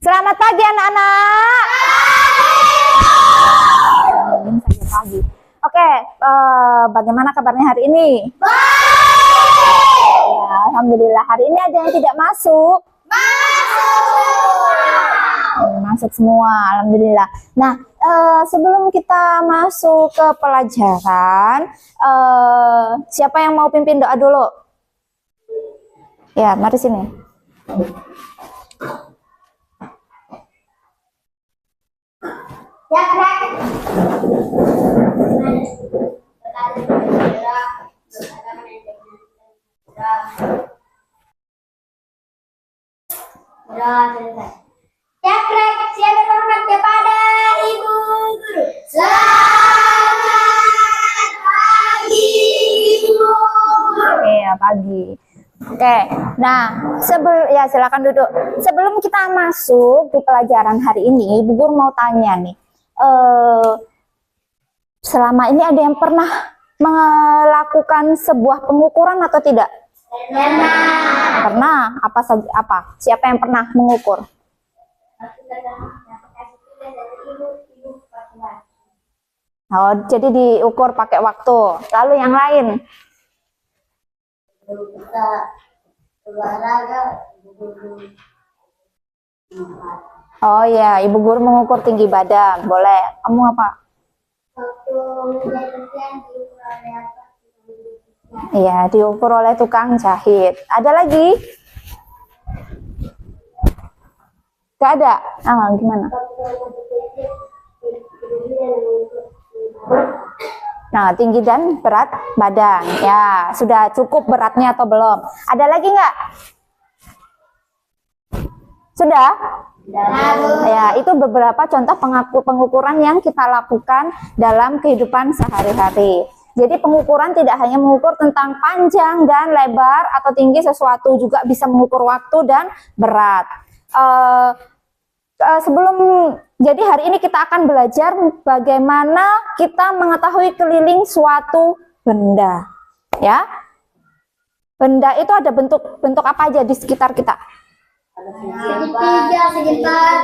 Selamat pagi anak-anak. Ini saja pagi. Oke, bagaimana kabarnya hari ini? Ya, alhamdulillah. Hari ini ada yang tidak masuk? Masuk semua, alhamdulillah. Nah, sebelum kita masuk ke pelajaran, siapa yang mau pimpin doa dulu? Ya, mari sini. Cakrek, siapa hormat kepada Ibu Guru. Selamat pagi, Ibu Guru. Iya, pagi. Oke, nah ya silakan duduk. Sebelum kita masuk di pelajaran hari ini, Ibu Guru mau tanya nih. Selama ini ada yang pernah melakukan sebuah pengukuran atau tidak? Pernah. Apa saja? Apa? Siapa yang pernah mengukur? Oh, jadi diukur pakai waktu. Lalu yang lain? Kita olahraga, Oh ya, Ibu Guru mengukur tinggi badan. Boleh. Kamu apa? waktu menjahit diukur oleh apa? Iya, diukur oleh tukang jahit. Ada lagi? Gak ada? Gimana? Nah, tinggi dan berat badan. Ya, sudah cukup beratnya atau belum? Ada lagi nggak? Sudah? Ya, itu beberapa contoh pengukuran yang kita lakukan dalam kehidupan sehari-hari. Jadi pengukuran tidak hanya mengukur tentang panjang dan lebar atau tinggi sesuatu, juga bisa mengukur waktu dan berat. Jadi hari ini kita akan belajar bagaimana kita mengetahui keliling suatu benda. Ya, benda itu ada bentuk apa aja di sekitar kita? Segitiga, segi empat,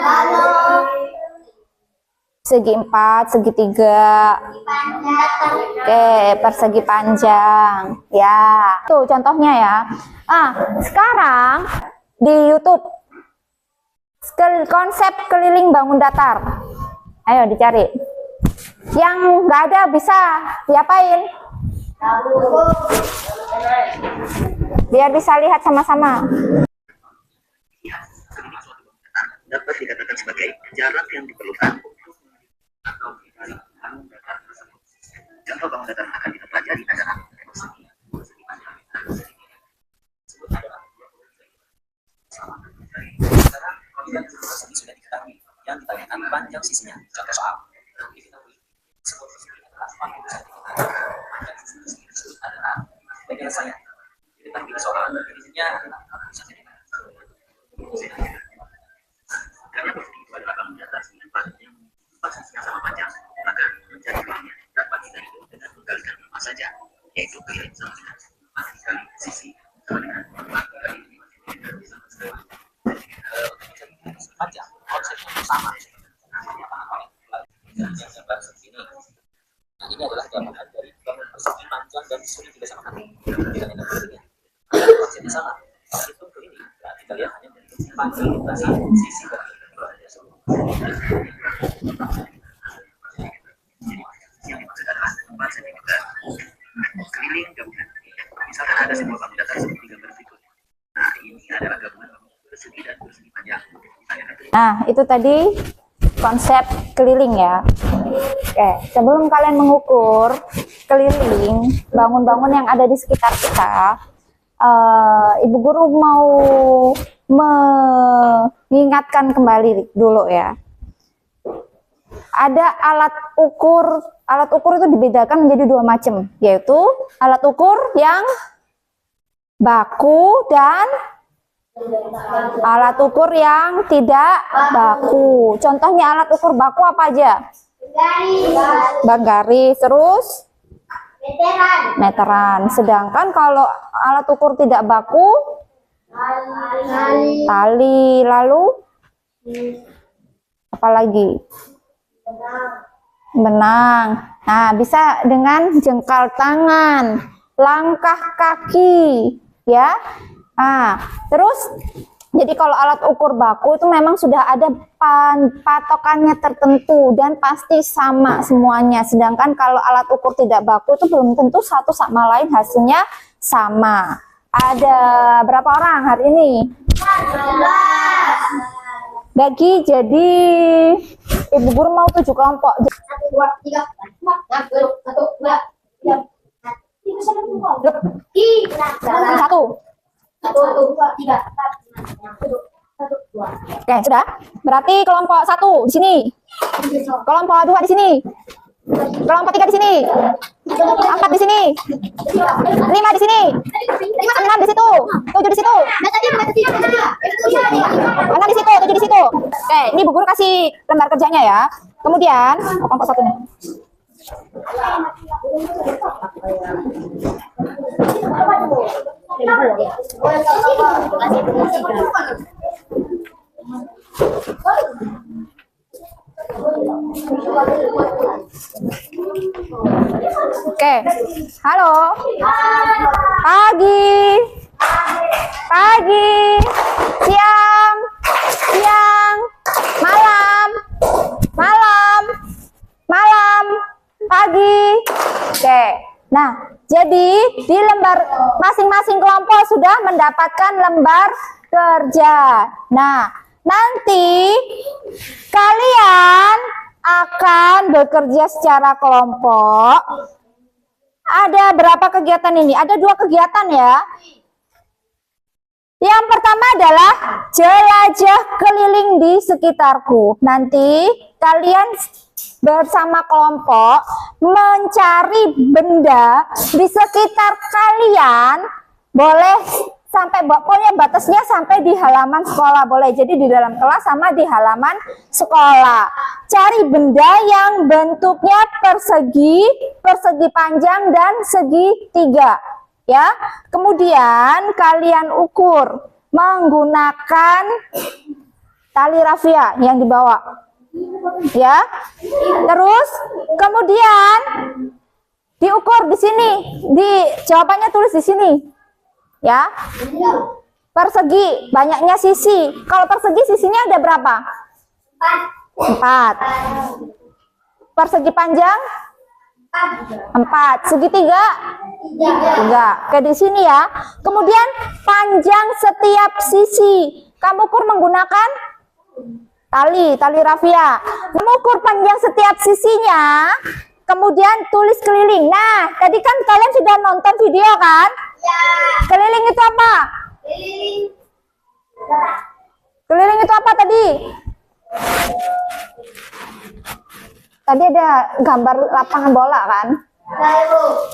Segi empat, segitiga, oke, persegi panjang, ya. Tuh contohnya ya. Sekarang di YouTube konsep keliling bangun datar. Ayo dicari. Yang nggak ada bisa diapain? Biar bisa lihat sama-sama. Dapat dikatakan sebagai jarak yang diperlukan atau dari bangun datar tersebut. Contoh bangun datar yang akan kita pelajari adalah persegi panjang tersebut adalah sekarang kalau persegi sudah diketahui, yang ditanyakan panjang sisinya. Contoh soal sebuah persegi adalah 40 cm. Panjang sisi tersebut adalah bagian saya. Tetapi soal definisinya adalah 40 cm. Karena persegi itu adalah bangun datar dengan panjang sisinya sama panjang, maka mencari ruangnya dapat kita hitung dengan menggalikan apa saja, yaitu keliling sama dengan 4 dikali sisi sama dengan 4 dikali 5 sama dengan panjang. Konsepnya sama. Yang gambar seperti ini. Nah, ini adalah gambaran dari bangun persegi panjang dan suri juga sama kan? Tidak ada bedanya. Konsepnya sama. Kalau itu keliling, nah, kita lihat hanya bentuk panjang lintasan sisi dan yang dimaksud adalah tempat segi juga keliling gabungan. Misalkan ada sebuah bangun datar seperti gambar berikut. Nah, ini adalah gabungan bangun persegi dan persegi panjang. Nah, itu tadi konsep keliling ya. Oke, sebelum kalian mengukur keliling bangun-bangun yang ada di sekitar kita, Ibu Guru mau mengingatkan kembali dulu ya. Ada alat ukur itu dibedakan menjadi dua macam, yaitu alat ukur yang baku dan alat ukur yang tidak baku. Contohnya alat ukur baku apa aja? Garis, terus meteran. Sedangkan kalau alat ukur tidak baku, tali, lalu Apalagi? Benang. Nah, bisa dengan jengkal tangan, langkah kaki, ya. Nah, terus jadi kalau alat ukur baku itu memang sudah ada patokannya tertentu dan pasti sama semuanya. Sedangkan kalau alat ukur tidak baku itu belum tentu satu sama lain hasilnya sama. Ada berapa orang hari ini? Bagi jadi ibu guru mau 7 kelompok. 1, 2, 3, 4, 5, 1, 2, 3, 4, 1. 1, 2, 3, 4, 1, 2. Oke, sudah. Berarti kelompok 1 di sini. Kelompok 2 di sini. Kelompok 3 di sini. 4 di sini. 5 di sini. 6 di situ. 7 di situ. 6 di situ, 7 di situ. Oke, ini Bu Guru kasih lembar kerjanya ya. Kemudian kelompok 1 nih. Oke. Halo. Pagi. Pagi. Siang. Siang. Malam. Malam. Malam. Pagi. Oke. Nah, jadi di lembar masing-masing kelompok sudah mendapatkan lembar kerja. Nah, nanti kalian akan bekerja secara kelompok. Ada berapa kegiatan ini? Ada 2 kegiatan ya. Yang pertama adalah jelajah keliling di sekitarku. Nanti kalian bersama kelompok mencari benda di sekitar kalian. Boleh sampai, pokoknya batasnya sampai di halaman sekolah boleh. Jadi di dalam kelas sama di halaman sekolah. Cari benda yang bentuknya persegi, persegi panjang dan segitiga. Ya, kemudian kalian ukur menggunakan tali rafia yang dibawa. Ya, terus kemudian diukur di sini, di jawabannya tulis di sini. Ya, persegi, banyaknya sisi. Kalau persegi sisinya ada berapa? 4. Persegi panjang? 4. Segitiga? 3. Oke, di sini ya. Kemudian panjang setiap sisi. Kamu ukur menggunakan tali rafia. Mengukur panjang setiap sisinya. Kemudian tulis keliling. Nah, tadi kan kalian sudah nonton video kan? Ya. Keliling itu apa? Keliling itu apa tadi? Tadi ada gambar lapangan bola kan?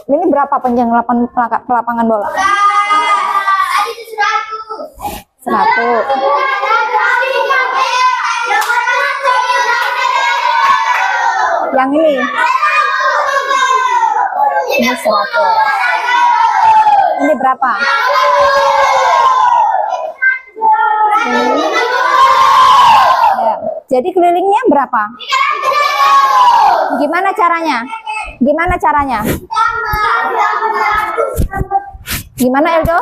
Ini berapa panjang lapangan bola? 100. Yang ini? Ini 100. Ini berapa? Ya. Jadi kelilingnya berapa? Gimana caranya? Gimana caranya? Gimana Eldo?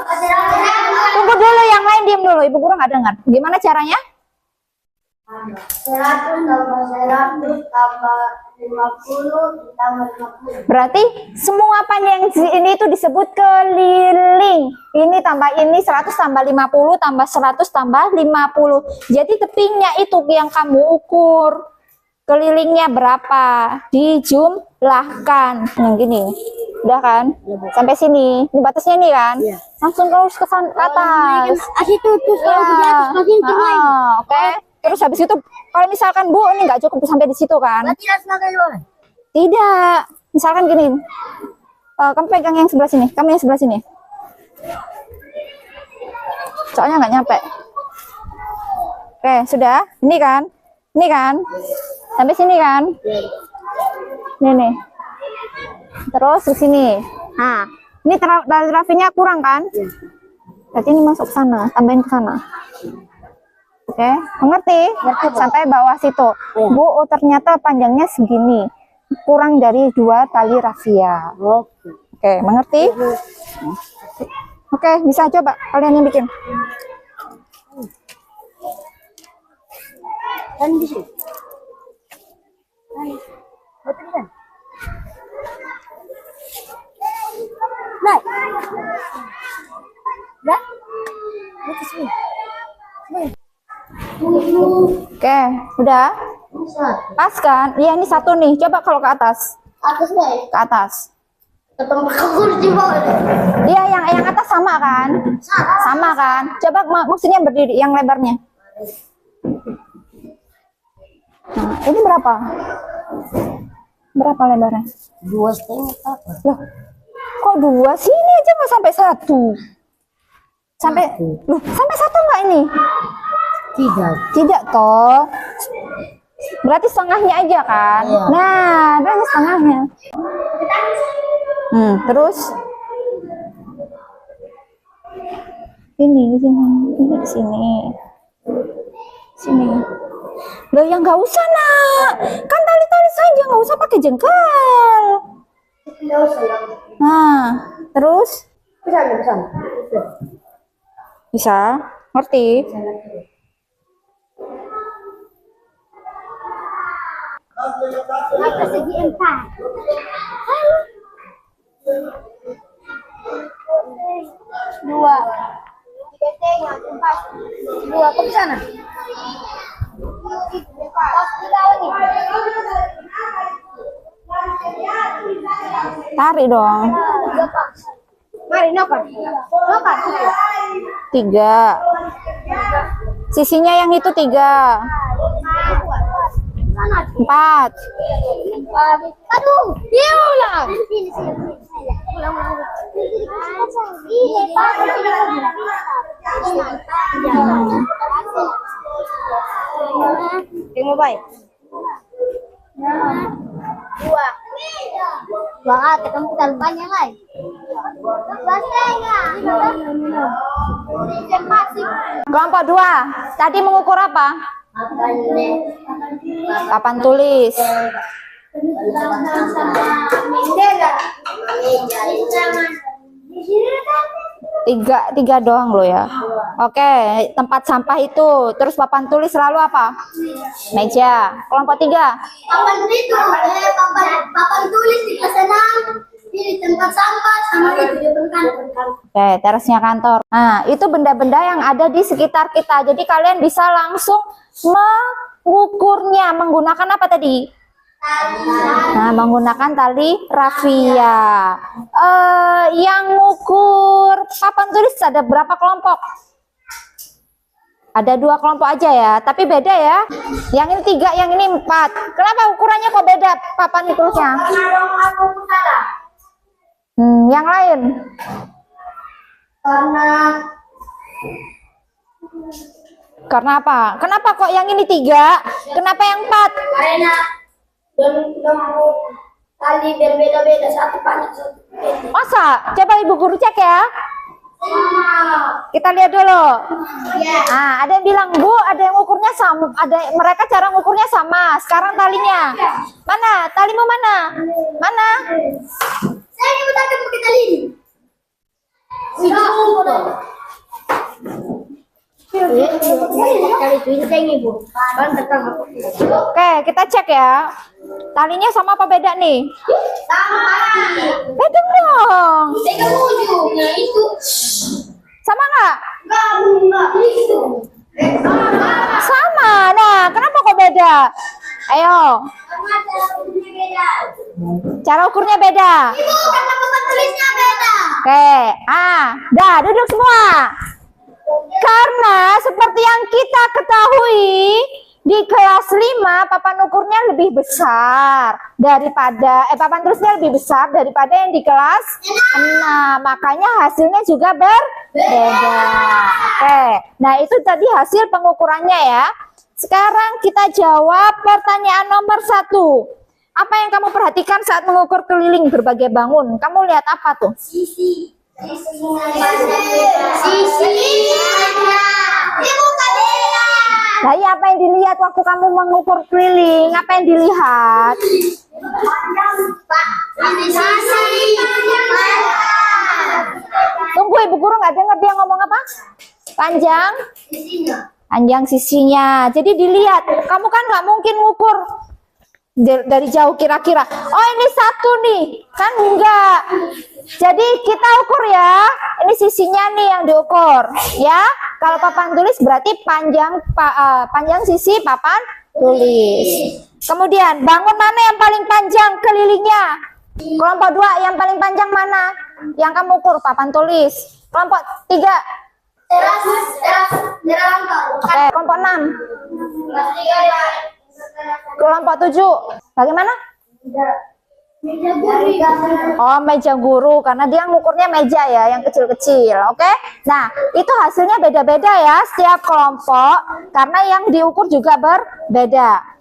Tunggu dulu, yang lain diem dulu. Ibu guru nggak dengar. Gimana caranya? 100 tambah 100 tambah 50 tambah 50. Berarti semua panjang ini itu disebut keliling. Ini tambah ini 100 tambah 50 tambah 100 tambah 50. Jadi tepinya itu yang kamu ukur. Kelilingnya berapa? Dijumlahkan. Yang gini. Udah kan? Sampai sini. Ini batasnya nih kan? Langsung terus ke atas. Itu terus Oke. Terus habis itu kalau misalkan Bu ini nggak cukup sampai di situ kan? Tidak. Misalkan gini. Kamu pegang yang sebelah sini. Kamu yang sebelah sini. Soalnya nggak nyampe. Oke, sudah. Ini kan? Ini kan? Sampai sini kan? Ini nih. Terus di sini. Nah, ini tali rafinya kurang kan? Berarti ini masuk ke sana, tambahin ke sana. Oke, mengerti? Sampai bawah situ. Bu, oh ternyata panjangnya segini. Kurang dari 2 tali rafia. Oke, mengerti? Oke, bisa coba kalian yang bikin. Kan di sini. Betul kan? Nah. Dah. Betul sini. Oke, udah? Pas kan? Iya, ini satu nih. Coba kalau ke atas. Atas baik. Ke atas. Ketemu kursi bawah. Iya, yang atas sama kan? Sama kan? Coba maksudnya berdiri yang lebarnya. Nah, ini berapa? Berapa lebarnya? 2,5 apa? Loh, kok 2? Sini aja nggak sampai 1. Sampai, loh, sampai 1 nggak ini? Tidak toh. Berarti setengahnya aja kan? Iya. Nah, berarti setengahnya. Terus ini di sini. Sini. Loh, yang nggak usah nak, kan tali-tali saja, nggak usah pakai jengkal. Nah, terus bisa, ngerti? Persegi 4. Dua. 2 ke sana. Tarik dong. Mari nokan. 3. Sisinya yang itu 3. 4. Aduh, dia ulang. Tengok baik. 2. Wah, ketemu talpannya kan? Kelompok 2. Tadi mengukur apa? Papan tulis. Tiga doang lo ya. Oke, tempat sampah itu. Terus papan tulis selalu apa? Meja. Kelompok 3. Papan itu, papan tulis di kelas 6, di tempat sampah sama itu di kantor. Oke, terasnya kantor. Nah, itu benda-benda yang ada di sekitar kita. Jadi kalian bisa langsung mengukurnya menggunakan apa tadi? Nah, menggunakan tali rafia. Yang ngukur papan tulis ada berapa kelompok? Ada 2 kelompok aja ya, tapi beda ya. Yang ini 3, yang ini 4. Kenapa ukurannya kok beda papan tulisnya? Yang lain? Karena apa? Kenapa kok yang ini 3? Kenapa yang 4? Karena nemu tali berbeda-beda, satu panjang satu pendek. Masa? Coba ibu guru cek ya. Kita lihat dulu. Nah, ada yang bilang, Bu, ada yang ukurnya sama, mereka cara ngukurnya sama. Sekarang talinya mana? Talimu mana? Mana? Saya dibutuhkan pakai tali ini. Oke, kita cek ya. Talinya sama apa beda nih? Beda dong. Sama nggak? Sama. Nah, kenapa kok beda? Ayo. Cara ukurnya beda. Oke. Dah, duduk semua. Karena seperti yang kita ketahui, di kelas 5 papan ukurnya lebih besar daripada papan tulisnya lebih besar daripada yang di kelas 6. Makanya hasilnya juga berbeda. Oke. Nah, itu tadi hasil pengukurannya ya. Sekarang kita jawab pertanyaan nomor 1. Apa yang kamu perhatikan saat mengukur keliling berbagai bangun? Kamu lihat apa tuh? Sisi. Sisi. Ibu Kadira. Nah, iya, apa yang dilihat waktu kamu mengukur keliling? Apa yang dilihat? Tunggu, Ibu Guru nggak dengar dia ngomong apa? Panjang? Panjang sisinya. Jadi dilihat. Kamu kan nggak mungkin ngukur dari jauh kira-kira. Oh, ini satu nih. Kan enggak. Jadi kita ukur ya. Ini sisinya nih yang diukur. Ya. Kalau papan tulis berarti panjang sisi papan tulis. Kemudian bangun mana yang paling panjang kelilingnya? Kelompok 2 yang paling panjang mana? Yang kamu ukur papan tulis. Kelompok 3. Oke, kelompok 6. Kelompok 7. Bagaimana? Oh, meja guru, karena dia ngukurnya meja ya, yang kecil-kecil. Oke. Nah, itu hasilnya beda-beda ya setiap kelompok, karena yang diukur juga berbeda.